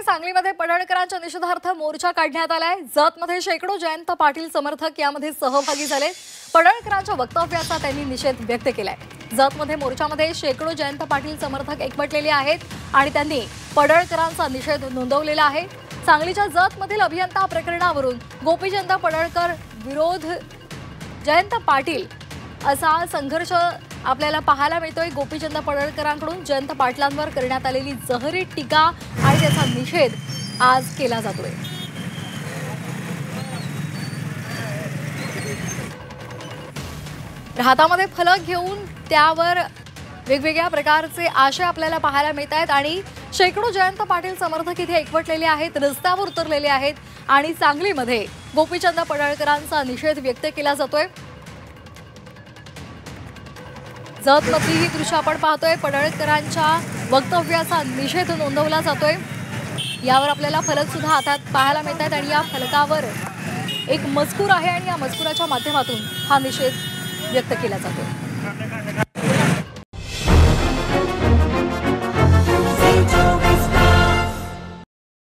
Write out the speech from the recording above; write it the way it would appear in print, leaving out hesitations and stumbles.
सांगलीमध्ये पडळकरांच्या निषेधार्थ मोर्चा काढण्यात आलाय। जतमध्ये शेकडो जयंत पाटील समर्थक यामध्ये सहभागी झाले। पडळकरांच्या वक्तव्याचा त्यांनी निषेध व्यक्त केलाय। जतमध्ये मोर्चामध्ये शेकडो जयंत पाटील समर्थक एकवटलेले आहेत आणि त्यांनी पडळकरांचा निषेध नोंदवलेला आहे। सांगलीच्या जतमधील अभियंता प्रकरणावरून गोपीचंद पडळकर विरोध जयंत पाटील असा संघर्ष आपल्याला पाहायला मिळतोय। गोपीचंद पडळकरांकडून जयंत पाटलांवर करण्यात आलेली जहरी टीका आणि त्याचा निषेध आज केला जातोय। हातामध्ये फलक घेऊन त्यावर वेगवेगळ्या प्रकारचे आशय आपल्याला पाहायला मिळत आहेत आणि शेकडो जयंत पाटील समर्थक इथे एकवटलेले आहेत, रस्त्यावर उतरलेले आहेत आणि सांगलीमध्ये गोपीचंद पडळकरांचा निषेध व्यक्त केला जातोय। जतमधली ही दृश्य आपण पाहतोय। पडळकरांच्या वक्तव्याचा निषेध नोंदवला जातोय। यावर आपल्याला फलक सुद्धा हातात पाहायला मिळतात आणि या फलकावर एक मजकूर आहे आणि या मजकुराच्या माध्यमातून हा निषेध व्यक्त केला जातोय।